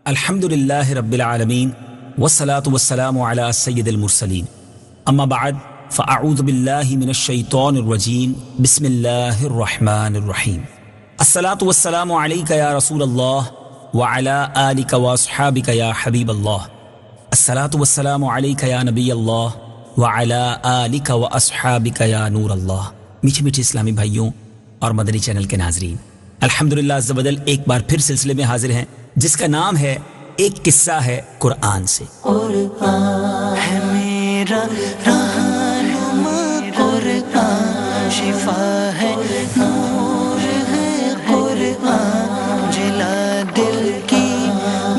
الحمدللہ رب العالمین والصلاة والسلام علی سید المرسلین اما بعد فاعوذ باللہ من الشیطان الرجیم بسم اللہ الرحمن الرحیم الصلاة والسلام علیک یا رسول اللہ وعلی آلک واصحابک یا حبیب اللہ الصلاة والسلام علیک یا نبی اللہ وعلی آلک واصحابک یا نور اللہ۔ میٹھے میٹھے اسلامی بھائیوں اور مدنی چینل کے ناظرین، الحمدللہ عز و جل ایک بار پھر سلسلے میں حاضر ہیں جس کا نام ہے ایک قصہ ہے قرآن سے۔ قرآن ہے میرا رہنما، قرآن شفا ہے، نور ہے قرآن، جلا دل کی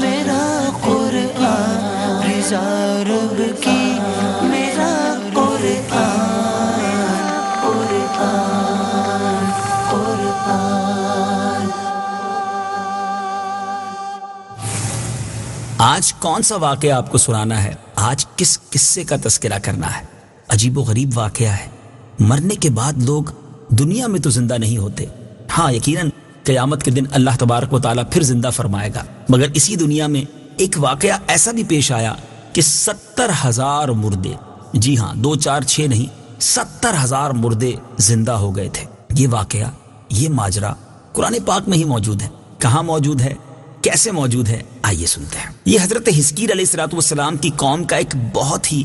میرا قرآن، رضا رب کی میرا قرآن، قرآن قرآن۔ آج کون سا واقعہ آپ کو سنانا ہے؟ آج کس قصے کا تذکرہ کرنا ہے؟ عجیب و غریب واقعہ ہے۔ مرنے کے بعد لوگ دنیا میں تو زندہ نہیں ہوتے، ہاں یقیناً قیامت کے دن اللہ تبارک و تعالیٰ پھر زندہ فرمائے گا، مگر اسی دنیا میں ایک واقعہ ایسا بھی پیش آیا کہ 70,000 مردے، جی ہاں 2 4 6 نہیں، 70,000 مردے زندہ ہو گئے تھے۔ یہ واقعہ، یہ ماجرا قرآن پاک میں ہی موجود ہے۔ کہاں موجود ہے، کیسے موجود ہے، آئیے سنتے ہیں۔ یہ حضرت حزقیل علیہ السلام کی قوم کا ایک بہت ہی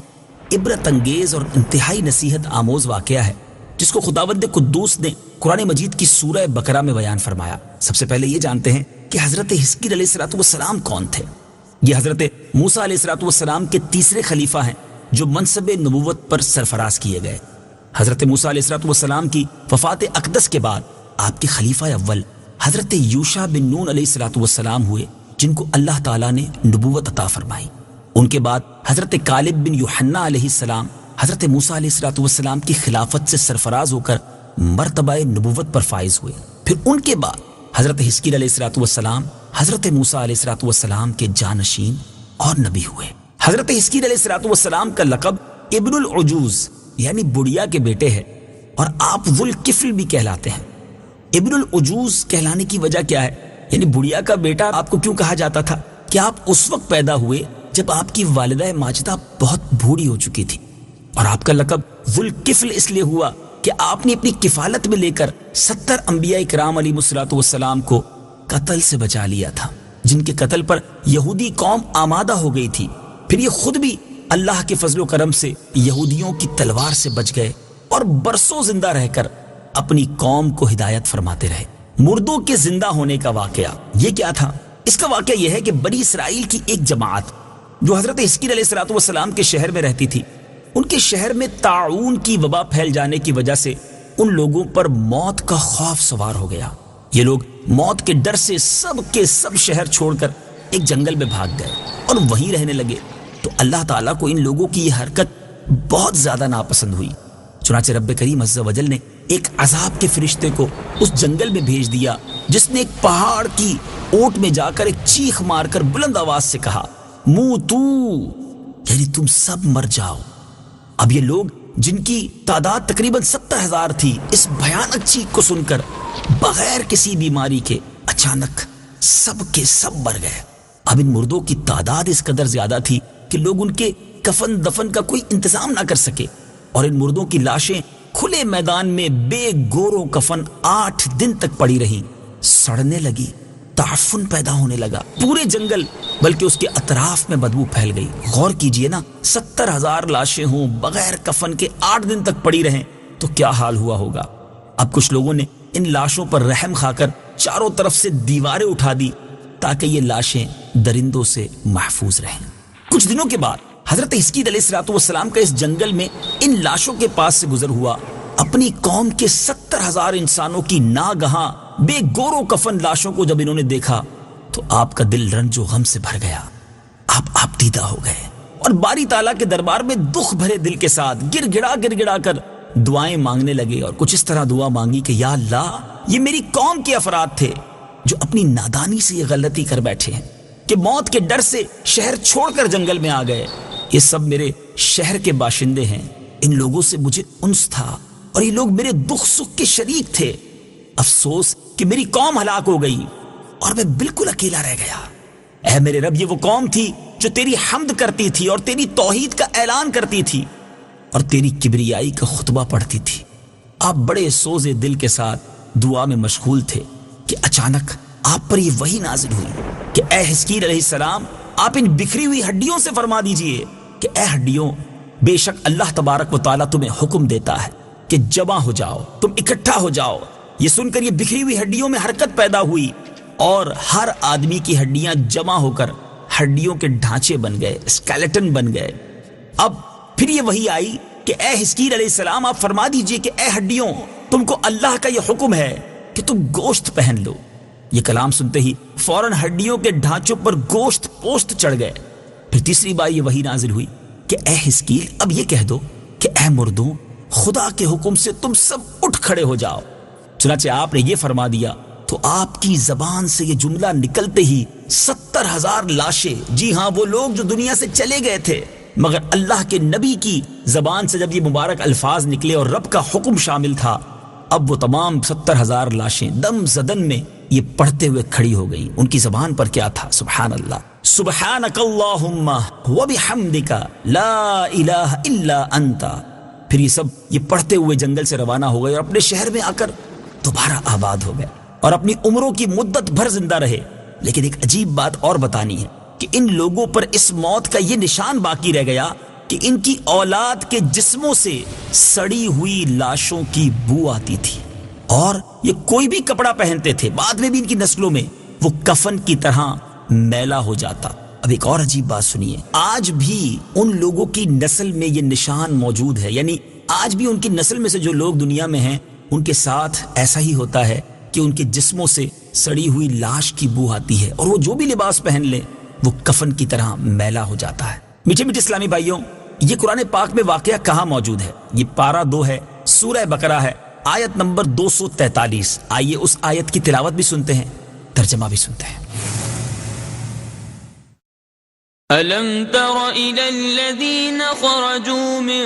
عبرت انگیز اور انتہائی نصیحت آموز واقعہ ہے، جس کو خداوند قدوس نے قرآن مجید کی سورہ بقرہ میں بیان فرمایا۔ سب سے پہلے یہ جانتے ہیں کہ حضرت حزقیل علیہ السلام کون تھے۔ یہ حضرت موسیٰ علیہ السلام کے تیسرے خلیفہ ہیں جو منصب نبوت پر سرفراز کیے گئے۔ حضرت موسیٰ علیہ السلام کی وفات اقدس کے بعد آپ کے خلیفہ اول حضرت یوشع بن نون علیہ السلام ہوئے، جن کو اللہ تعالیٰ نے نبوت عطا فرمائی۔ ان کے بعد حضرت کالب بن یوحنا علیہ السلام حضرت موسیٰ علیہ السلام کی خلافت سے سرفراز ہو کر مرتبہ نبوت پر فائز ہوئے۔ پھر ان کے بعد حضرت حزقیل علیہ السلام حضرت موسیٰ علیہ السلام کے جانشین اور نبی ہوئے۔ حضرت حزقیل علیہ السلام کا لقب ابن العجوز یعنی بڑھیا کے بیٹے ہے، اور آپ ذو الکفل بھی کہلاتے ہیں۔ ابن العجوز کہلانے کی وجہ کیا ہے؟ یعنی بڑھیا کا بیٹا آپ کو کیوں کہا جاتا تھا؟ کہ آپ اس وقت پیدا ہوئے جب آپ کی والدہ ماجدہ بہت بوڑھی ہو چکی تھی، اور آپ کا لقب ذو الکفل اس لیے ہوا کہ آپ نے اپنی کفالت میں لے کر 70 انبیاء کرام علیہ السلام کو قتل سے بچا لیا تھا، جن کے قتل پر یہودی قوم آمادہ ہو گئی تھی۔ پھر یہ خود بھی اللہ کے فضل و کرم سے یہودیوں کی تلوار سے بچ گئے اور برسوں زندہ رہ کر اپنی قوم کو ہدایت فرماتے رہے۔ مردوں کے زندہ ہونے کا واقعہ یہ کیا تھا؟ اس کا واقعہ یہ ہے کہ بنی اسرائیل کی ایک جماعت جو حضرت حزقیل علیہ السلام کے شہر میں رہتی تھی، ان کے شہر میں طاعون کی وبا پھیل جانے کی وجہ سے ان لوگوں پر موت کا خوف سوار ہو گیا۔ یہ لوگ موت کے ڈر سے سب کے سب شہر چھوڑ کر ایک جنگل میں بھاگ گئے اور وہیں رہنے لگے۔ تو اللہ تعالیٰ کو ان لوگوں کی یہ حرکت بہت زیادہ ناپسند ہوئی، چنانچہ رب کریم عز و جل نے ایک عذاب کے فرشتے کو اس جنگل میں بھیج دیا، جس نے ایک پہاڑ کی اوٹ میں جا کر ایک چیخ مار کر بلند آواز سے کہا، موتو، یعنی تم سب مر جاؤ۔ اب یہ لوگ جن کی تعداد تقریباً 70,000 تھی، اس بھیانک چیخ کو سن کر بغیر کسی بیماری کے اچانک سب کے سب مر گئے۔ اب ان مردوں کی تعداد اس قدر زیادہ تھی کہ لوگ ان کے کفن دفن کا کوئی انتظام نہ کر سکے، اور ان مردوں کی لاشیں کھلے میدان میں بے گور و کفن 8 دن تک پڑی رہیں، سڑنے لگی، تعفن پیدا ہونے لگا۔ پورے جنگل بلکہ اس کے اطراف میں بدبو پھیل گئی۔ غور کیجئے نا، 70,000 لاشیں ہوں، بغیر کفن کے 8 دن تک پڑی رہیں تو کیا حال ہوا ہوگا۔ اب کچھ لوگوں نے ان لاشوں پر رحم کھا کر چاروں طرف سے دیواریں اٹھا دی تاکہ یہ لاشیں درندوں سے محفوظ رہیں۔ کچھ دنوں کے بعد حضرت حزقیل علیہ السلام کا اس جنگل میں ان لاشوں کے پاس سے گزر ہوا، اپنی قوم کے 70,000 انسانوں کی ناگہاں بے گور و کفن لاشوں کو جب انہوں نے دیکھا تو آپ کا دل رنج و غم سے بھر گیا۔ آپ دیدہ ہو گئے اور باری تعالیٰ کے دربار میں دکھ بھرے دل کے ساتھ گر گڑا کر دعائیں مانگنے لگے، اور کچھ اس طرح دعا مانگی کہ یا اللہ، یہ میری قوم کے افراد تھے جو اپنی نادانی سے یہ غلطی کر بیٹھے ہیں کہ موت کے ڈر سے شہر چھوڑ کر جنگل میں آ گئے۔ یہ سب میرے شہر کے باشندے ہیں، ان لوگوں سے مجھے انس تھا اور یہ لوگ میرے دکھ سکھ کے شریک تھے۔ افسوس کہ میری قوم ہلاک ہو گئی اور میں بالکل اکیلا رہ گیا۔ اے میرے رب، یہ وہ قوم تھی جو تیری حمد کرتی تھی اور تیری توحید کا اعلان کرتی تھی اور تیری کبریائی کا خطبہ پڑھتی تھی۔ آپ بڑے سوزے دل کے ساتھ دعا میں مشغول تھے کہ اچانک آپ پر یہ وحی نازل ہوئی کہ اے حزقیل علیہ السلام، آپ ان بکھری ہوئی ہڈیوں سے فرما دیجئے کہ اے ہڈیوں، بے شک اللہ تبارک و تعالیٰ تمہیں حکم دیتا ہے کہ جمع ہو جاؤ، تم اکٹھا ہو جاؤ۔ یہ سن کر یہ بکھری ہوئی ہڈیوں میں حرکت پیدا ہوئی اور ہر آدمی کی ہڈیاں جمع ہو کر ہڈیوں کے ڈھانچے بن گئے، اسکیلیٹن بن گئے۔ اب پھر یہ وحی آئی کہ اے حزقیل علیہ السلام، آپ فرما دیجئے کہ اے ہڈیوں، تم کو اللہ کا یہ حکم ہے کہ تم گوشت پہن لو۔ یہ کلام سنتے ہی فوراً ہڈیوں کے ڈھانچوں پر گوشت پوست چڑھ گئے۔ پھر تیسری بار یہ وحی نازل ہوئی کہ اے حزقیل، اب یہ کہہ دو کہ اے مردوں، خدا کے حکم سے تم سب اٹھ کھڑے ہو جاؤ۔ چنانچہ آپ نے یہ فرما دیا تو آپ کی زبان سے یہ جملہ نکلتے ہی 70,000 لاشیں، جی ہاں وہ لوگ جو دنیا سے چلے گئے تھے، مگر اللہ کے نبی کی زبان سے جب یہ مبارک الفاظ نکلے اور رب کا حکم شامل تھا، اب وہ تمام 70,000 لاشیں دم زدن میں یہ پڑھتے ہوئے کھڑی ہو گئی۔ ان کی زبان پر کیا تھا؟ سبحان اللہ، سبحانک اللہم وبحمدک لا الہ الا انت۔ پھر یہ سب یہ پڑھتے ہوئے جنگل سے روانہ ہو گئے اور اپنے شہر میں آ کر دوبارہ آباد ہو گئے اور اپنی عمروں کی مدت بھر زندہ رہے۔ لیکن ایک عجیب بات اور بتانی ہے کہ ان لوگوں پر اس موت کا یہ نشان باقی رہ گیا کہ ان کی اولاد کے جسموں سے سڑی ہوئی لاشوں کی بو آتی تھی، اور یہ کوئی بھی کپڑا پہنتے تھے بعد میں بھی ان کی نسلوں میں وہ کفن کی طرح میلا ہو جاتا۔ اب ایک اور عجیب بات سنیے، آج بھی ان لوگوں کی نسل میں یہ نشان موجود ہے، یعنی آج بھی ان کی نسل میں سے جو لوگ دنیا میں ہیں ان کے ساتھ ایسا ہی ہوتا ہے کہ ان کے جسموں سے سڑی ہوئی لاش کی بو آتی ہے، اور وہ جو بھی لباس پہن لیں وہ کفن کی طرح میلا ہو جاتا ہے۔ میٹھے میٹھے اسلامی بھائیوں، یہ قرآن پاک میں واقعہ کہاں موجود ہے؟ یہ پارہ 2 ہے، سورہ بقرہ ہے، آیت نمبر 243۔ آئیے اس آیت کی تلاوت بھی سنتے ہیں، ترجمہ بھی سنتے ہیں۔ أَلَمْ تَرَ إِلَى الَّذِينَ خَرَجُوا مِن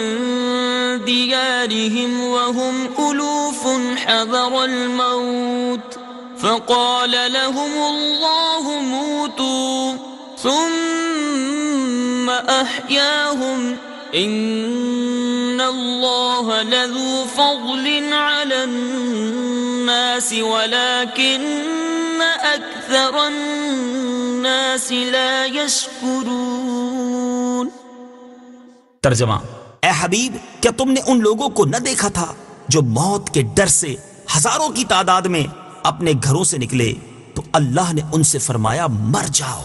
دِيَارِهِمْ وَهُمْ أُلُوفٌ حَذَرَ الْمَوْتِ فَقَالَ لَهُمُ اللَّهُ مُوتُوا ثُمَّ أَحْيَاهُمْ إِنَّ اللَّهَ لَذُو فَضْلٍ عَلَى النَّاسِ وَلَكِنَّ أَكْثَرَ النَّاسِ لَا يَشْكُرُونَ۔ ترجمہ: اے حبیب، کیا تم نے ان لوگوں کو نہ دیکھا تھا جو موت کے ڈر سے ہزاروں کی تعداد میں اپنے گھروں سے نکلے تو اللہ نے ان سے فرمایا مر جاؤ،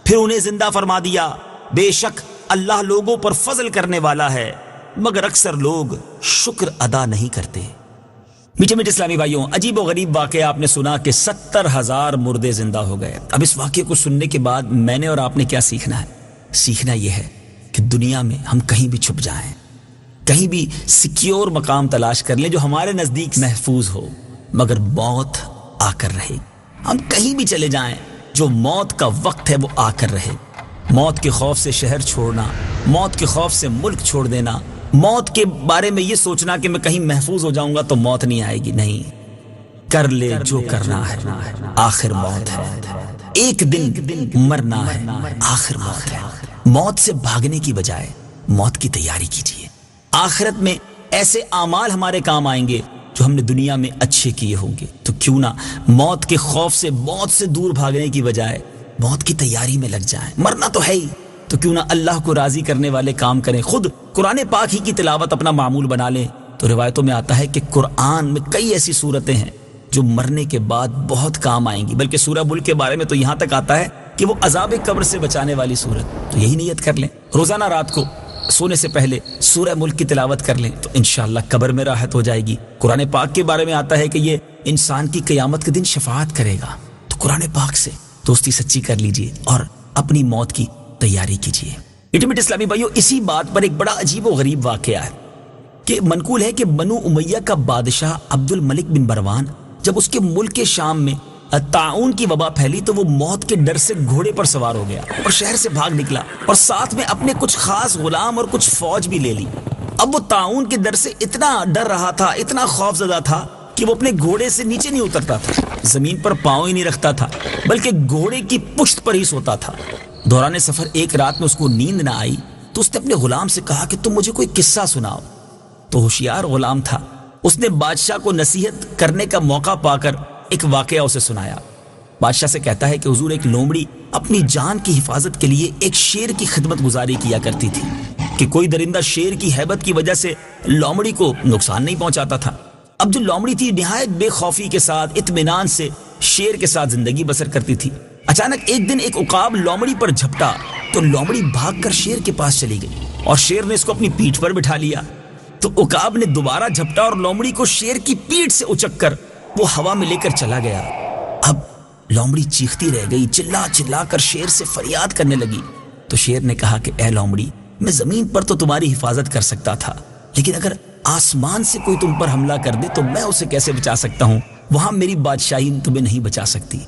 پھر انہیں زندہ فرما دیا۔ بے شک اللہ لوگوں پر فضل کرنے والا ہے، مگر اکثر لوگ شکر ادا نہیں کرتے۔ میٹھے میٹھے اسلامی بھائیوں، عجیب و غریب واقعہ آپ نے سنا کہ 70,000 مردے زندہ ہو گئے۔ اب اس واقعے کو سننے کے بعد میں نے اور آپ نے کیا سیکھنا ہے؟ سیکھنا یہ ہے کہ دنیا میں ہم کہیں بھی چھپ جائیں، کہیں بھی سیکیور مقام تلاش کر لیں جو ہمارے نزدیک محفوظ ہو، مگر موت آ کر رہے۔ ہم کہیں بھی چلے جائیں، جو موت کا وقت ہے وہ آ کر رہے۔ موت کے خوف سے شہر چھوڑنا، موت کے خوف سے ملک چھوڑ دینا، موت کے بارے میں یہ سوچنا کہ میں کہیں محفوظ ہو جاؤں گا تو موت نہیں آئے گی، نہیں، کر لے جو کرنا ہے، آخر موت ہے، ایک دن مرنا ہے، آخر موت ہے۔ موت سے بھاگنے کی بجائے موت کی تیاری کیجیے۔ آخرت میں ایسے اعمال ہمارے کام آئیں گے جو ہم نے دنیا میں اچھے کیے ہوں گے، تو کیوں نہ موت کے خوف سے، موت سے دور بھاگنے کی بجائے موت کی تیاری میں لگ جائیں۔ مرنا تو ہے ہی، تو کیوں نہ اللہ کو راضی کرنے والے کام کریں، خود قرآن پاک ہی کی تلاوت اپنا معمول بنا لیں۔ تو روایتوں میں آتا ہے کہ قرآن میں کئی ایسی صورتیں ہیں جو مرنے کے بعد بہت کام آئیں گی، بلکہ سورہ ملک کے بارے میں تو یہاں تک آتا ہے کہ وہ عذاب قبر سے بچانے والی صورت۔ تو یہی نیت کر لیں، روزانہ رات کو سونے سے پہلے سورہ ملک کی تلاوت کر لیں تو انشاءاللہ قبر میں راحت ہو جائے گی۔ قرآن پاک کے بارے میں آتا ہے کہ یہ انسان کی قیامت کے دن شفاعت کرے گا، تو قرآن پاک سے دوستی سچی کر لیجئے اور اپنی موت کی تیاری کیجئے۔ میٹھے میٹھے اسلامی بھائیوں، اسی بات پر ایک بڑا عجیب و غریب واقعہ ہے کہ منقول ہے کہ بنو امیہ کا بادشاہ عبد الملک بن مروان جب اس کے ملک شام میں طاعون کی وبا پھیلی تو وہ موت کے ڈر سے گھوڑے پر سوار ہو گیا اور شہر سے بھاگ نکلا، اور ساتھ میں اپنے کچھ خاص غلام اور کچھ فوج بھی لے لی۔ اب وہ طاعون کے ڈر سے اتنا ڈر رہا تھا، اتنا خوف زدہ تھا کہ وہ اپنے گھوڑے سے نیچے نہیں اترتا تھا، زمین پر پاؤں ہی نہیں رکھتا تھا، بلکہ گھوڑے کی پشت پر ہی سوتا تھا۔ دوران سفر ایک رات میں اس کو نیند نہ آئی تو اس نے اپنے غلام سے کہا کہ تم مجھے کوئی قصہ سناؤ۔ تو ہوشیار غلام تھا، اس نے بادشاہ کو نصیحت کرنے کا موقع پا کر ایک واقعہ اسے سنایا۔ بادشاہ سے کہتا ہے کہ حضور، ایک لومڑی اپنی جان کی حفاظت کے لیے ایک شیر کی خدمت گزاری کیا کرتی تھی کہ کوئی درندہ شیر کی ہیبت کی وجہ سے لومڑی کو نقصان نہیں پہنچاتا تھا۔ اب جو لومڑی تھی نہایت بے خوفی کے ساتھ اطمینان سے شیر کے ساتھ زندگی بسر کرتی تھی۔ اچانک ایک دن ایک عقاب لومڑی پر جھپٹا تو لومڑی بھاگ کر شیر کے پاس چلی گئی اور شیر نے اس کو اپنی پیٹھ پر بٹھا لیا۔ تو عقاب نے دوبارہ جھپٹا اور لومڑی کو شیر کی پیٹھ سے اچک کر وہ ہوا میں لے کر چلا گیا۔ اب لومڑی چیختی رہ گئی، چلا چلا کر شیر سے فریاد کرنے لگی۔ تو شیر نے کہا کہ اے لومڑی، میں زمین پر تو تمہاری حفاظت کر سکتا تھا، لیکن اگر آسمان سے کوئی تم پر حملہ کر دے تو میں اسے کیسے بچا سکتا ہوں؟ وہاں میری بادشاہی تمہیں نہیں بچا سکتی۔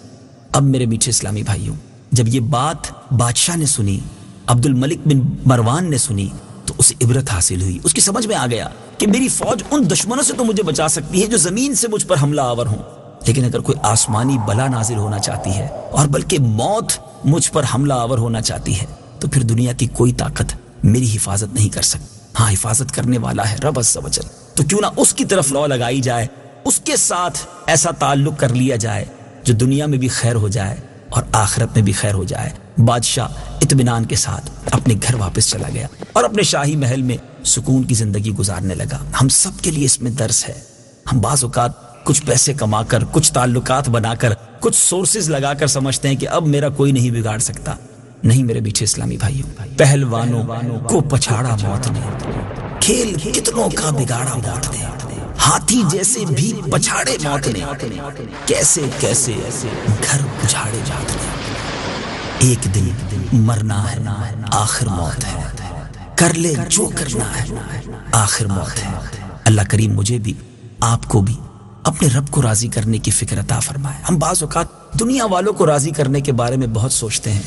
اب میرے میٹھے اسلامی بھائیوں، جب یہ بات بادشاہ نے سنی، عبد الملک بن مروان نے سنی، تو اسے عبرت حاصل ہوئی۔ اس کی سمجھ میں آ گیا کہ میری فوج ان دشمنوں سے تو مجھے بچا سکتی ہے جو زمین سے مجھ پر حملہ آور ہوں، لیکن اگر کوئی آسمانی بلا نازل ہونا چاہتی ہے اور بلکہ موت مجھ پر حملہ آور ہونا چاہتی ہے تو پھر دنیا کی کوئی طاقت میری حفاظت نہیں کر سکتی۔ ہاں، حفاظت کرنے والا ہے رب عز و جل، تو کیوں نہ اس کی طرف لو لگائی جائے، اس کے ساتھ ایسا تعلق کر لیا جائے جو دنیا میں بھی خیر ہو جائے اور آخرت میں بھی خیر ہو جائے۔ بادشاہ اطمینان کے ساتھ اپنے گھر واپس چلا گیا اور اپنے شاہی محل میں سکون کی زندگی گزارنے لگا۔ ہم سب کے لیے اس میں درس ہے۔ ہم بعض اوقات کچھ پیسے کما کر، کچھ تعلقات بنا کر، کچھ سورسز لگا کر سمجھتے ہیں کہ اب میرا کوئی نہیں بگاڑ سکتا۔ نہیں میرے میٹھے اسلامی بھائیوں، پہلوانوں کو پچھاڑا موت نے، کھیل کتنوں کا بگاڑا موت نے، ہاتھی جیسے بھی پچھاڑے موت نے، کیسے کیسے گھر اجاڑے موت نے۔ ایک دن مرنا ہے، آخر موت ہے، کر لے جو کرنا ہے، آخر موت ہے۔ اللہ کریم مجھے بھی، آپ کو بھی اپنے رب کو راضی کرنے کی فکر عطا فرمائے۔ ہم بعض اوقات دنیا والوں کو راضی کرنے کے بارے میں بہت سوچتے ہیں،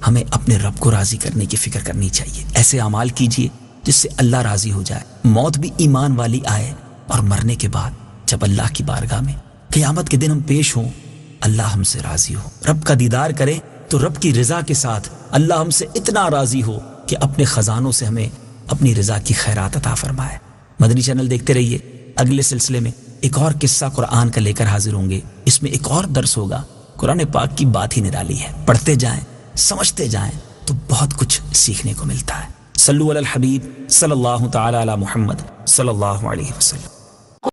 ہمیں اپنے رب کو راضی کرنے کی فکر کرنی چاہیے۔ ایسے اعمال کیجئے جس سے اللہ راضی ہو جائے، موت بھی ایمان والی آئے، اور مرنے کے بعد جب اللہ کی بارگاہ میں قیامت کے دن ہم پیش ہوں، اللہ ہم سے راضی ہو، رب کا دیدار کریں تو رب کی رضا کے ساتھ اللہ ہم سے اتنا راضی ہو کہ اپنے خزانوں سے ہمیں اپنی رضا کی خیرات عطا فرمائے۔ مدنی چینل دیکھتے رہیے، اگلے سلسلے میں ایک اور قصہ قرآن کا لے کر حاضر ہوں گے۔ اس میں ایک اور درس ہوگا۔ قرآن پاک کی بات ہی نرالی ہے، پڑھتے جائیں، سمجھتے جائیں تو بہت کچھ سیکھنے کو ملتا ہے۔ صلو علی الحبیب صلی اللہ تعالی علی محمد صلی اللہ علیہ وسلم۔